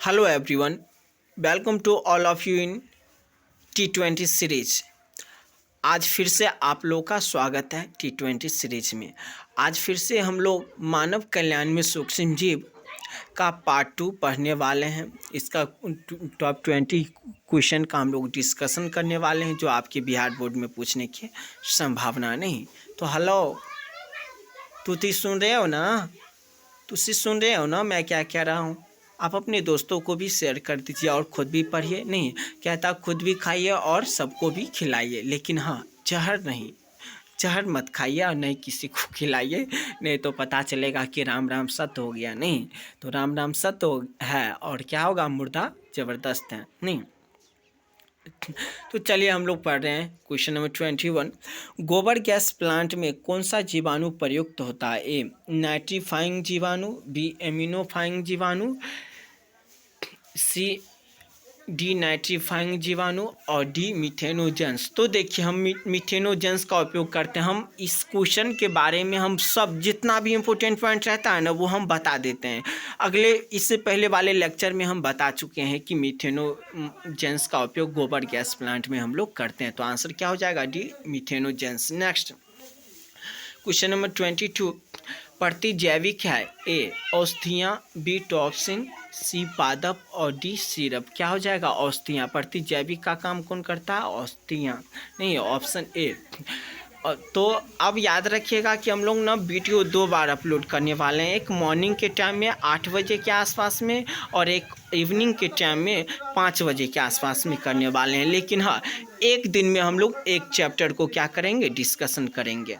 Hello everyone, welcome to all of you in T20 series. आज फिर से आप लोग का स्वागत है T20 सीरीज में। आज फिर से हम लोग मानव कल्याण में सूक्ष्म जीव का पार्ट 2 पढ़ने वाले हैं। इसका टॉप 20 क्वेश्चन का हम लोग डिस्कशन करने वाले हैं जो आपके बिहार बोर्ड में पूछने की संभावना नहीं। तो हेलो, तुसी सुन रहे हो ना? तुसी सुन रहे हो ना मैं क्या कह रहा हूँ? आप अपने दोस्तों को भी शेयर कर दीजिए और ख़ुद भी पढ़िए। नहीं कहता, खुद भी खाइए और सबको भी खिलाइए, लेकिन हाँ, जहर नहीं, जहर मत खाइए और नहीं किसी को खिलाइए, नहीं तो पता चलेगा कि राम राम सत्य हो गया। नहीं तो राम राम सत्य है और क्या होगा, मुर्दा ज़बरदस्त है। नहीं तो चलिए हम लोग पढ़ रहे हैं क्वेश्चन नंबर 21। गोबर गैस प्लांट में कौन सा जीवाणु प्रयुक्त होता है? ए नाइट्रीफाइंग जीवाणु, बी एमिनोफाइंग जीवाणु, सी डी नाइट्रीफाइंग जीवाणु और डी मिथेनोजेंस। तो देखिए, हम मिथेनोजेंस का उपयोग करते हैं। हम इस क्वेश्चन के बारे में हम सब जितना भी इम्पोर्टेंट पॉइंट रहता है ना वो हम बता देते हैं। इससे पहले वाले लेक्चर में हम बता चुके हैं कि मिथेनोजेंस का उपयोग गोबर गैस प्लांट में हम लोग करते हैं। तो आंसर क्या हो जाएगा? D methanogens. Next question number 22। प्रतिजैविक है? ए औषधियाँ, बी टॉक्सिन, सी पादप और डी सिरप। क्या हो जाएगा? औषधियाँ। प्रतिजैविक का काम कौन करता है? औषधियाँ। नहीं, ऑप्शन ए। तो अब याद रखिएगा कि हम लोग ना वीडियो 2 बार अपलोड करने वाले हैं। एक मॉर्निंग के टाइम में 8 बजे के आसपास में और एक इवनिंग के टाइम में 5 बजे के आसपास में करने वाले हैं। लेकिन हाँ, एक दिन में हम लोग एक चैप्टर को क्या करेंगे? डिस्कशन करेंगे।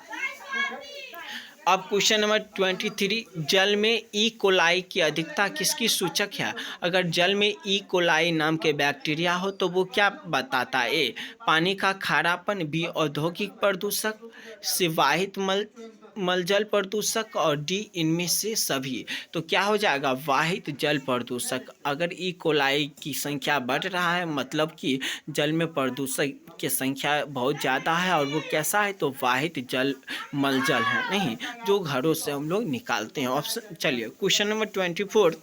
अब क्वेश्चन नंबर 23। जल में ई कोलाई की अधिकता किसकी सूचक है? अगर जल में ई कोलाई नाम के बैक्टीरिया हो तो वो क्या बताता है? ए पानी का खारापन, बी औद्योगिक प्रदूषक, सी वाहित मलजल प्रदूषक और डी इनमें से सभी। तो क्या हो जाएगा? वाहित जल प्रदूषक। अगर ई कोलाई की संख्या बढ़ रहा है मतलब कि जल में प्रदूषक की संख्या बहुत ज़्यादा है और वो कैसा है? तो वाहित जल मलजल है, नहीं जो घरों से हम लोग निकालते हैं। ऑप्शन चलिए क्वेश्चन नंबर 24।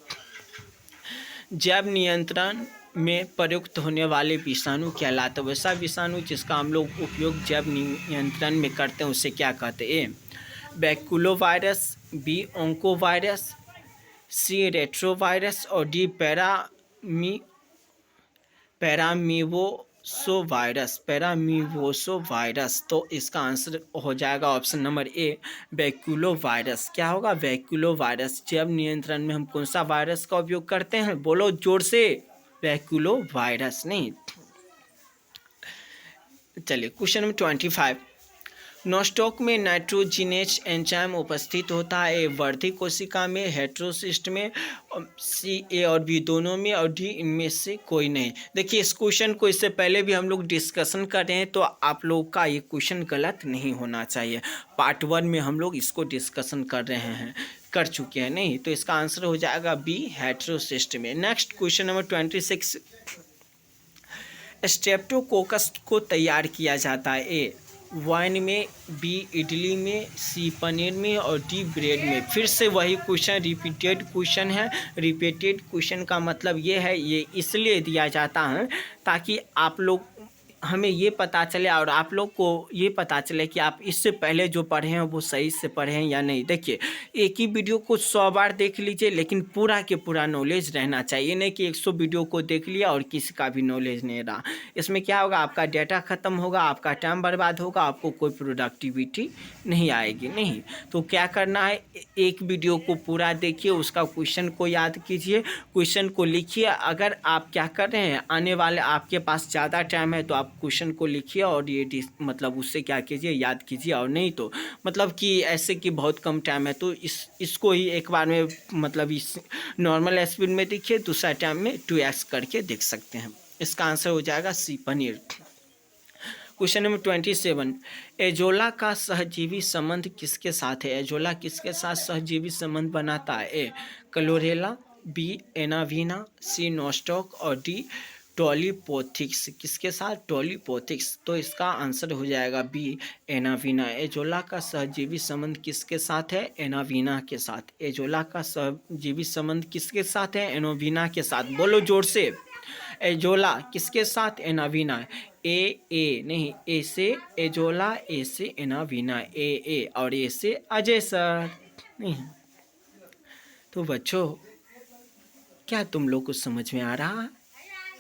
जैव नियंत्रण में प्रयुक्त होने वाले विषाणु कहलाते हैं? वैसा विषाणु जिसका हम लोग उपयोग जैव नियंत्रण में करते हैं उसे क्या कहते हैं? ए बैकुलोवायरस, बी ओंकोवायरस, सी रेट्रोवायरस और डी पैरामीवोसो वायरस। तो इसका आंसर हो जाएगा ऑप्शन नंबर ए बैकुलो वायरस। क्या होगा? बैकुलो वायरस। जैव नियंत्रण में हम कौन सा वायरस का उपयोग करते हैं? बोलो जोर से। बैकुलो वायरस। नहीं चलिए क्वेश्चन नंबर 25। नॉस्टॉक में नाइट्रोजिनेज एंजाइम उपस्थित होता है? ए वर्धी कोशिका में, हेट्रोसिस्ट में, सी ए और बी दोनों में और डी इनमें से कोई नहीं। देखिए, इस क्वेश्चन को इससे पहले भी हम लोग डिस्कशन कर रहे हैं तो आप लोग का ये क्वेश्चन गलत नहीं होना चाहिए। पार्ट 1 में हम लोग इसको डिस्कशन कर चुके हैं। नहीं तो इसका आंसर हो जाएगा बी हेट्रोसिस्ट में। Next question number 26। स्ट्रेप्टोकोकस को तैयार किया जाता है? ए वाइन में, बी इडली में, सी पनीर में और डी ब्रेड में। फिर से वही क्वेश्चन, रिपीटेड क्वेश्चन है। रिपीटेड क्वेश्चन का मतलब ये है, ये इसलिए दिया जाता है ताकि आप लोग हमें ये पता चले और आप लोग को ये पता चले कि आप इससे पहले जो पढ़े हैं वो सही से पढ़े हैं या नहीं। देखिए, एक ही वीडियो को 100 बार देख लीजिए लेकिन पूरा के पूरा नॉलेज रहना चाहिए, नहीं कि 100 वीडियो को देख लिया और किसी का भी नॉलेज नहीं रहा। इसमें क्या होगा? आपका डेटा ख़त्म होगा, आपका टाइम बर्बाद होगा, आपको कोई प्रोडक्टिविटी नहीं आएगी। नहीं तो क्या करना है, एक वीडियो को पूरा देखिए, उसका क्वेश्चन को याद कीजिए, क्वेश्चन को लिखिए। अगर आप क्या कर रहे हैं, आने वाले आपके पास ज़्यादा टाइम है तो आप क्वेश्चन को लिखिए और ये मतलब उससे क्या कीजिए, याद कीजिए। और नहीं तो मतलब कि ऐसे कि बहुत कम टाइम है तो इसको ही एक बार में मतलब इस नॉर्मल स्पीड में देखिए, दूसरा टाइम में 2x करके देख सकते हैं। इसका आंसर हो जाएगा C paneer. Question number 27। Azolla का सहजीवी संबंध किसके साथ है? एजोला किसके साथ सहजीवी संबंध बनाता है? ए क्लोरेला, बी एनावीना, सी नॉस्टॉक और डी टोलिपोथिक्स, किसके साथ? टोलिपोथिक्स। तो इसका आंसर हो जाएगा बी, एनावीना। एजोला का सहजीवी संबंध किसके साथ है? एनावीना के साथ। एजोला का सहजीवी संबंध किसके साथ है? एनावीना के साथ। बोलो जोर से। एजोला किसके साथ? एनावीना। ए नहीं, ए से एजोला, ए से एनावीना, ए और ए से अजय सर। नहीं तो बच्चों, क्या तुम लोग को समझ में आ रहा?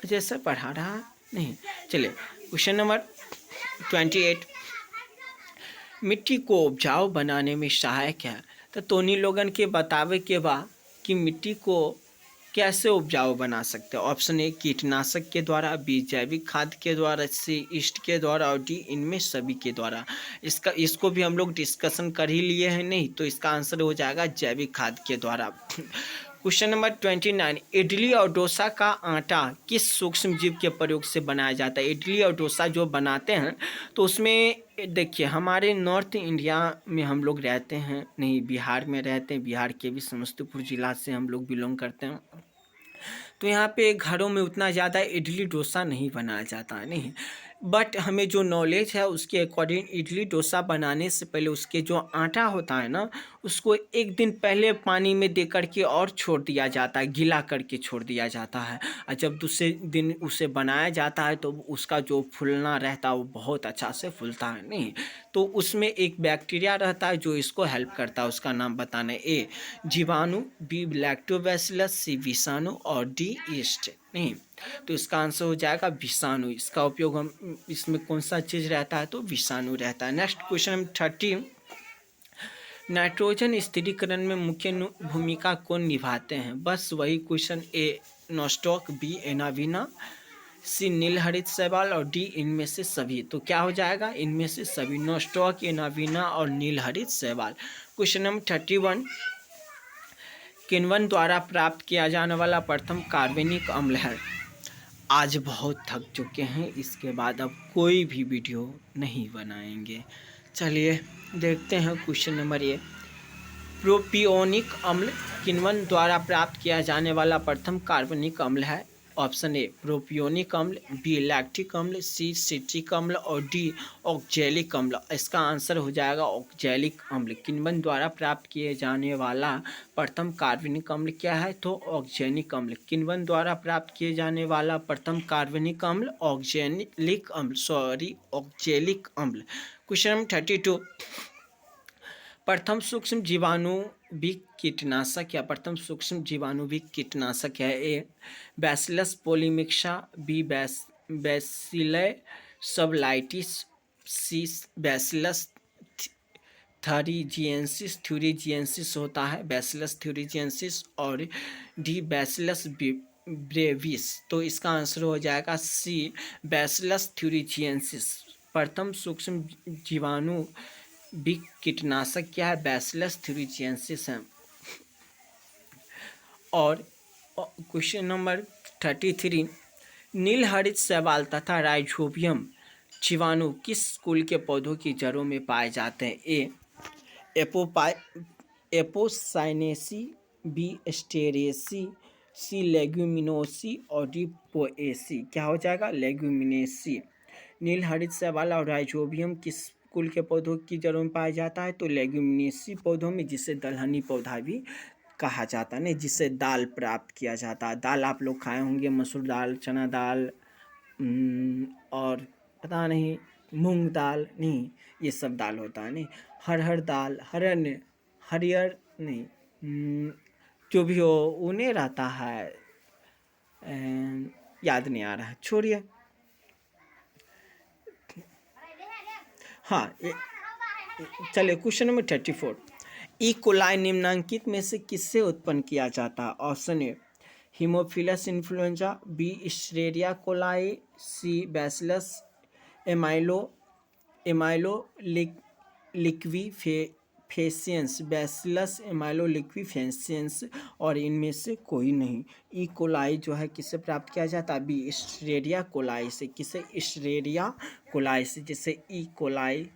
अजय सर पढ़ा रहा? नहीं। चलिए क्वेश्चन नंबर 28, मिट्टी को उपजाऊ बनाने में सहायक है। तो तोनी लोगन के बतावे के बा कि मिट्टी को कैसे उपजाऊ बना सकते हैं। ऑप्शन ए, कीटनाशक के द्वारा, बी, जैविक खाद के द्वारा, सी, ईस्ट के द्वारा और डी, इनमें सभी के द्वारा। इसको भी हम लोग डिस्कशन कर ही लिए हैं। नहीं तो इसका आंसर हो जाएगा जैविक खाद के द्वारा। क्वेश्चन नंबर 29, इडली और डोसा का आटा किस सूक्ष्म जीव के प्रयोग से बनाया जाता है? इडली और डोसा जो बनाते हैं तो उसमें देखिए, हमारे नॉर्थ इंडिया में हम लोग रहते हैं, नहीं बिहार में रहते हैं, बिहार के भी समस्तीपुर जिला से हम लोग बिलोंग करते हैं। तो यहाँ पे घरों में उतना ज़्यादा इडली डोसा नहीं बनाया जाता है। नहीं, बट हमें जो नॉलेज है उसके अकॉर्डिंग इडली डोसा बनाने से पहले उसके जो आटा होता है ना, उसको एक दिन पहले पानी में दे करके और छोड़ दिया जाता है, गीला करके छोड़ दिया जाता है। और जब दूसरे दिन उसे बनाया जाता है तो उसका जो फूलना रहता है वो बहुत अच्छा से फूलता है। नहीं तो उसमें एक बैक्टीरिया रहता है जो इसको हेल्प करता है, उसका नाम बताना। ए, जीवाणु, बी, लैक्टोबैसिलस, सी, विषाणु और डी, ईस्ट। नहीं तो इसका आंसर हो जाएगा विषाणु। इसका उपयोग हम इसमें कौन सा चीज़ रहता है? तो विषाणु रहता है। नेक्स्ट क्वेश्चन 30, नाइट्रोजन स्थिरीकरण में मुख्य भूमिका कौन निभाते हैं? बस वही क्वेश्चन। ए, नॉस्टॉक, बी, एनावीना, सी, नीलहरित शैवाल और डी, इनमें से सभी। तो क्या हो जाएगा? इनमें से सभी, नॉस्टॉक, एनावीना और नीलहरित शैवाल। क्वेश्चन नंबर 31, किण्वन द्वारा प्राप्त किया जाने वाला प्रथम कार्बनिक अम्ल है। आज बहुत थक चुके हैं, इसके बाद अब कोई भी वीडियो नहीं बनाएंगे। चलिए देखते हैं क्वेश्चन नंबर 1, प्रोपियोनिक अम्ल किण्वन द्वारा प्राप्त किया जाने वाला प्रथम कार्बनिक अम्ल है। ऑप्शन ए, प्रोपियोनिक अम्ल, बी, लैक्टिक अम्ल, सी, सिट्रिक अम्ल और डी, ऑक्जेलिक अम्ल। इसका आंसर हो जाएगा ऑक्जेलिक अम्ल। किण्वन द्वारा प्राप्त किए जाने वाला प्रथम कार्बनिक अम्ल क्या है? तो ऑक्जेलिक अम्ल। किण्वन द्वारा प्राप्त किए जाने वाला प्रथम कार्बनिक अम्ल ऑक्जेलिक अम्ल। क्वेश्चन नंबर 32, प्रथम सूक्ष्म जीवाणुविक कीटनाशक या प्रथम सूक्ष्म जीवाणुविक कीटनाशक है। ए, बैसिलस पोलीमिक्सा, बी, बैसिलस सबलाइटिस, सी, बैसिलस थ्यूरीजिएंसिस होता है, बैसिलस थ्यूरीजिएंसिस, और डी, बैसिलस ब्रेविस। तो इसका आंसर हो जाएगा सी, बैसिलस थ्यूरीजिएंसिस। प्रथम सूक्ष्म जीवाणु बिग कीटनाशक क्या है? बैसिलस थ्यूरीजिएंसिस है। और क्वेश्चन नंबर 33, नीलहरित शैवाल तथा राइजोबियम जीवाणु किस कुल के पौधों की जड़ों में पाए जाते हैं? ए, एपोसाइनेसी, बी, एस्टेरेसी, सी, लेग्यूमिनोसी और डी, पोएसी। क्या हो जाएगा? लेग्यूमिनेसी। नीलहरित शैवाल और राइजोबियम किस कुल के पौधों की जड़ों में पाया जाता है? तो लेग्यूमिनेसी पौधों में, जिसे दलहनी पौधा भी कहा जाता है, नहीं जिससे दाल प्राप्त किया जाता है। दाल आप लोग खाए होंगे, मसूर दाल, चना दाल, और पता नहीं मूंग दाल, नहीं ये सब दाल होता है। नहीं हरहर दाल, हरियर नहीं, जो भी हो उन्हें रहता है, याद नहीं आ रहा है, छोड़िए। हाँ चलिए क्वेश्चन नंबर 34, ई कोलाई निम्नांकित में से किससे उत्पन्न किया जाता है? Option A, Haemophilus influenzae, B, Escherichia coli, C, Bacillus liquefaciens, Bacillus liquefaciens, और इनमें से कोई नहीं। ई कोलाई जो है किससे प्राप्त किया जाता है? बी, इश्रेरिया कोलाई से। किसे? इश्रेरिया कोलाई से, जिससे E coli.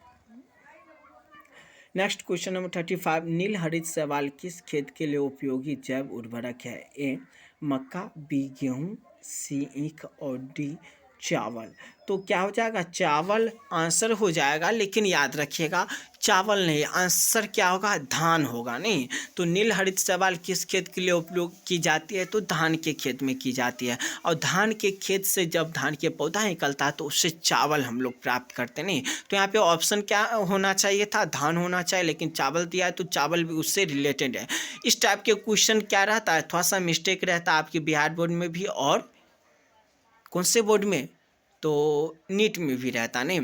Next question number 35, नीलहरित शैवाल किस खेत के लिए उपयोगी जैव उर्वरक है? ए, मक्का, बी गेहूँ, सी ईख और डी चावल। तो क्या हो जाएगा, चावल आंसर हो जाएगा, लेकिन याद रखिएगा चावल नहीं, आंसर क्या होगा, धान होगा। नहीं तो नील हरित शैवाल किस खेत के लिए उपयोग की जाती है, तो धान के खेत में की जाती है। और धान के खेत से जब धान के पौधा निकलता है तो उससे चावल हम लोग प्राप्त करते नहीं। तो यहाँ पे ऑप्शन क्या होना चाहिए था, धान होना चाहिए, लेकिन चावल दिया है तो चावल भी उससे रिलेटेड है। इस टाइप के क्वेश्चन क्या रहता है, थोड़ा सा मिस्टेक रहता है आपके बिहार बोर्ड में भी और कौन से बोर्ड में, तो नीट में भी रहता नहीं।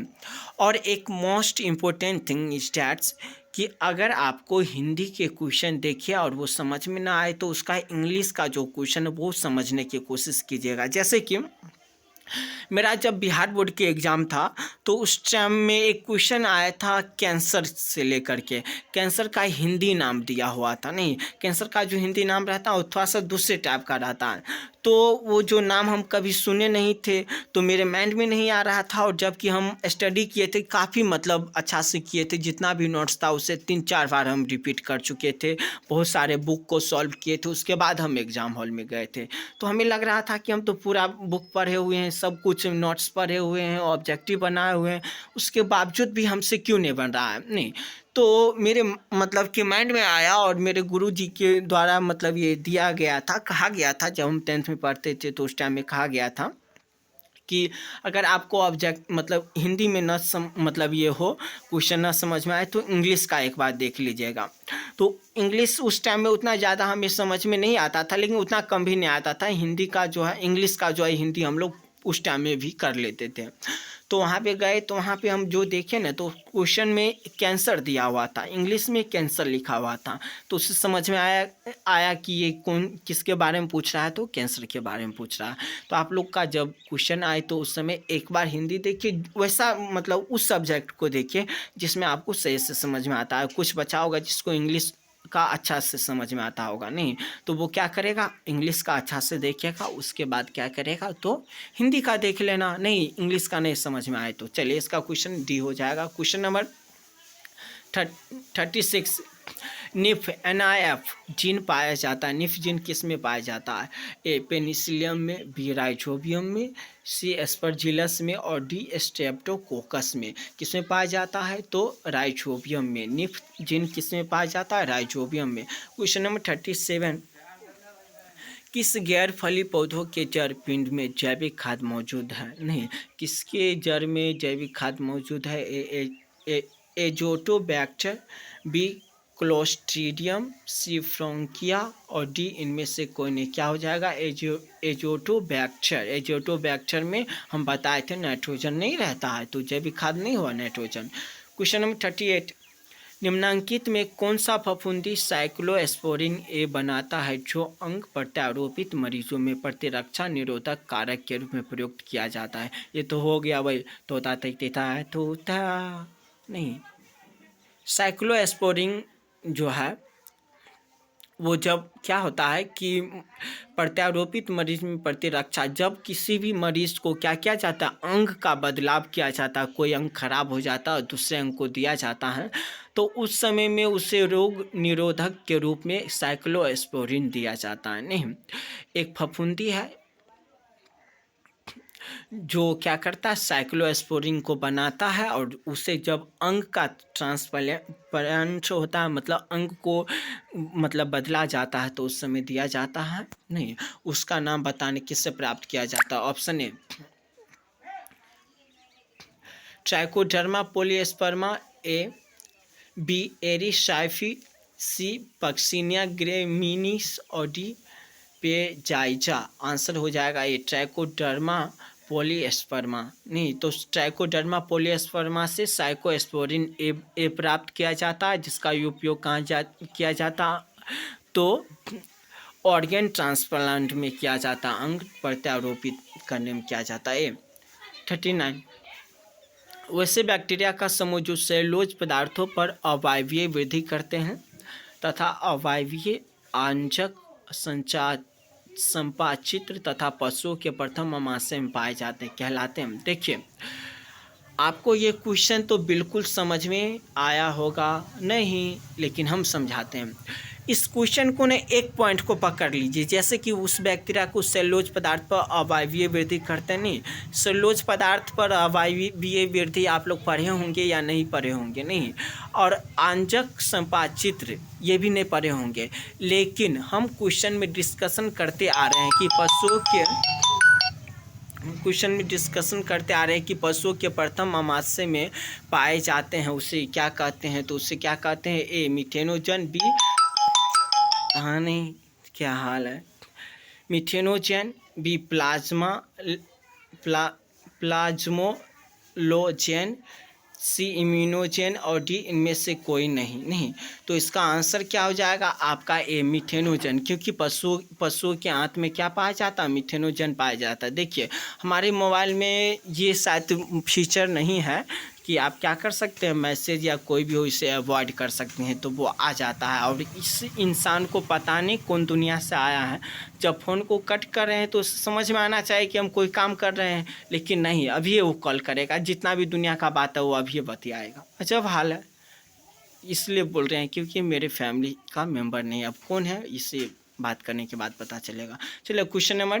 और एक most important thing is that's कि अगर आपको हिंदी के क्वेश्चन देखिए और वो समझ में ना आए तो उसका इंग्लिश का जो क्वेश्चन है वो समझने की कोशिश कीजिएगा। जैसे कि मेरा जब बिहार बोर्ड के एग्ज़ाम था तो उस टाइम में एक क्वेश्चन आया था कैंसर से लेकर के, कैंसर का हिंदी नाम दिया हुआ था। नहीं, कैंसर का जो हिंदी नाम रहता है वो थोड़ा सा दूसरे टाइप का रहता है, तो वो जो नाम हम कभी सुने नहीं थे तो मेरे माइंड में नहीं आ रहा था। और जबकि हम स्टडी किए थे काफ़ी मतलब अच्छा से किए थे, जितना भी नोट्स था उसे 3-4 बार हम रिपीट कर चुके थे, बहुत सारे बुक को सॉल्व किए थे, उसके बाद हम एग्ज़ाम हॉल में गए थे। तो हमें लग रहा था कि हम तो पूरा बुक पढ़े हुए हैं, सब कुछ नोट्स पढ़े हुए हैं, ऑब्जेक्टिव बनाए हुए हैं, उसके बावजूद भी हमसे क्यों नहीं बन रहा है। नहीं तो मेरे मतलब कि माइंड में आया और मेरे गुरुजी के द्वारा मतलब ये दिया गया था, कहा गया था, जब हम 10th में पढ़ते थे तो उस टाइम में कहा गया था कि अगर आपको ऑब्जेक्ट मतलब हिंदी में मतलब ये हो क्वेश्चन ना समझ में आए तो इंग्लिश का एक बार देख लीजिएगा। तो इंग्लिश उस टाइम में उतना ज़्यादा हमें समझ में नहीं आता था, लेकिन उतना कम भी नहीं आता था। हिंदी का जो है, इंग्लिश का जो है, हिंदी हम लोग उस टाइम में भी कर लेते थे। तो वहाँ पे गए तो वहाँ पे हम जो देखे ना तो क्वेश्चन में कैंसर दिया हुआ था, इंग्लिश में कैंसर लिखा हुआ था। तो उससे समझ में आया कि ये कौन किसके बारे में पूछ रहा है, तो कैंसर के बारे में पूछ रहा है। तो आप लोग का जब क्वेश्चन आए तो उस समय एक बार हिंदी देखिए, वैसा मतलब उस सब्जेक्ट को देखिए जिसमें आपको सही से समझ में आता है। कुछ बचा होगा जिसको इंग्लिश का अच्छा से समझ में आता होगा, नहीं तो वो क्या करेगा, इंग्लिश का अच्छा से देखेगा, उसके बाद क्या करेगा तो हिंदी का देख लेना। नहीं इंग्लिश का नहीं समझ में आए तो चलिए इसका क्वेश्चन डी हो जाएगा। Question number 36, nif NIF gene पाया जाता है, निफ जीन किस में पाया जाता है, ए पेनिसिलियम में, बी राइजोबियम में, सी एस्परजिलस में और डी स्ट्रेप्टोकोकस में। किस में पाया जाता है, तो राइजोबियम में। निफ जीन किस में पाया जाता है, राइजोबियम में। क्वेश्चन नंबर 37, किस गैर फली पौधों के जड़ पिंड में जैविक खाद मौजूद है। नहीं, किसके जड़ में जैविक खाद मौजूद है, एजोटोबैक्टर, बी क्लोस्ट्रीडियम, सी फ्रोंकिया और डी इनमें से कोई नहीं। क्या हो जाएगा, एजोटोबैक्टर। एजोटोबैक्टर में हम बताए थे नाइट्रोजन नहीं रहता है तो जैविक खाद नहीं हुआ नाइट्रोजन। क्वेश्चन नंबर 38, निम्नांकित में कौन सा फफूंदी साइक्लोस्पोरिन ए बनाता है जो अंग प्रत्यारोपित मरीजों में प्रतिरक्षा निरोधक कारक के रूप में प्रयुक्त किया जाता है। ये तो हो गया भाई, तोता तोता नहीं, साइक्लोस्पोरिन जो है वो जब क्या होता है कि प्रत्यारोपित मरीज में प्रतिरक्षा, जब किसी भी मरीज को क्या किया जाता है, अंग का बदलाव किया जाता है, कोई अंग खराब हो जाता है और दूसरे अंग को दिया जाता है, तो उस समय में उसे रोग निरोधक के रूप में साइक्लोस्पोरिन दिया जाता है। नहीं, एक फफूंदी है जो क्या करता है, साइक्लोस्पोरिन को बनाता है और उसे जब अंग का ट्रांसप्लांट होता है, मतलब अंग को मतलब बदला जाता है तो उस समय दिया जाता है। नहीं, उसका नाम बताने किससे प्राप्त किया जाता है। Option A Trichoderma polysporum, A B Erysiphe, C Puccinia graminis और डी पेजाइजा। आंसर हो जाएगा ये ट्राइकोडर्मा पोलिएस्पर्मा। नहीं तो ट्राइकोडर्मा पोलिएस्पर्मा से साइक्लोस्पोरिन ए प्राप्त किया जाता है, जिसका उपयोग कहाँ किया जाता, तो ऑर्गन ट्रांसप्लांट में किया जाता, अंग प्रत्यारोपित करने में किया जाता है। 39, वैसे बैक्टीरिया का समूह जो सेलुलोज पदार्थों पर अवायवीय वृद्धि करते हैं तथा अवायवीय आंचक संपाचित्र तथा पशुओं के प्रथम अमाशय में पाए जाते हैं, कहलाते हैं। देखिए आपको ये क्वेश्चन तो बिल्कुल समझ में आया होगा नहीं, लेकिन हम समझाते हैं। इस क्वेश्चन को ने एक पॉइंट को पकड़ लीजिए, जैसे कि उस बैक्टीरिया को सेलुलोज पदार्थ पर अवायवीय वृद्धि करते नहीं। सेलुलोज पदार्थ पर अवायवीय वृद्धि आप लोग पढ़े होंगे या नहीं पढ़े होंगे, नहीं। और आंजक संपाचित्र ये भी नहीं पढ़े होंगे, लेकिन हम क्वेश्चन में डिस्कशन करते आ रहे हैं कि पशुओं के प्रथम अमाशय में पाए जाते हैं, उसे क्या कहते हैं? तो उसे क्या कहते हैं? ए मिथेनोजन, बी हाँ नहीं क्या हाल है, मिथेनोजन, बी प्लाज्मोलोजेन, सी इम्यूनोजेन और डी इनमें से कोई नहीं। तो इसका आंसर क्या हो जाएगा आपका? ए मिथेनोजन, क्योंकि पशुओं के आंत में क्या पाया जाता है? मिथेनोजन पाया जाता है। देखिए हमारे मोबाइल में ये शायद फीचर नहीं है कि आप क्या कर सकते हैं, मैसेज या कोई भी हो इसे अवॉइड कर सकते हैं, तो वो आ जाता है। और इस इंसान को पता नहीं कौन दुनिया से आया है, जब फ़ोन को कट कर रहे हैं तो समझ में आना चाहिए कि हम कोई काम कर रहे हैं, लेकिन नहीं, अभी वो कॉल करेगा, जितना भी दुनिया का बात है वो अभी बतियाएगा। अजब हाल है, इसलिए बोल रहे हैं क्योंकि मेरे फैमिली का मेम्बर नहीं। अब कौन है इसे बात करने के बाद पता चलेगा। चलिए क्वेश्चन नंबर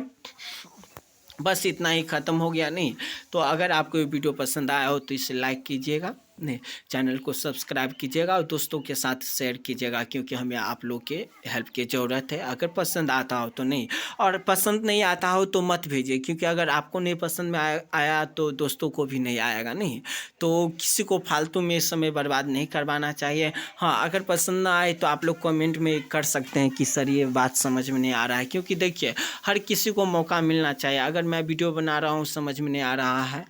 बस इतना ही ख़त्म हो गया। नहीं तो अगर आपको ये वीडियो पसंद आया हो तो इसे लाइक कीजिएगा, नहीं चैनल को सब्सक्राइब कीजिएगा और दोस्तों के साथ शेयर कीजिएगा, क्योंकि हमें आप लोग के हेल्प की ज़रूरत है। अगर पसंद आता हो तो नहीं, और पसंद नहीं आता हो तो मत भेजिए, क्योंकि अगर आपको नहीं पसंद में आया तो दोस्तों को भी नहीं आएगा। नहीं तो किसी को फालतू में समय बर्बाद नहीं करवाना चाहिए। हाँ अगर पसंद ना आए तो आप लोग कमेंट में कर सकते हैं कि सर ये बात समझ में नहीं आ रहा है, क्योंकि देखिए हर किसी को मौका मिलना चाहिए। अगर मैं वीडियो बना रहा हूँ समझ में नहीं आ रहा है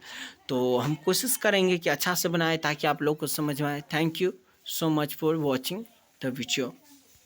तो हम कोशिश करेंगे कि अच्छा से बनाए ताकि आप लोग को समझ में आए। Thank you so much for watching the video.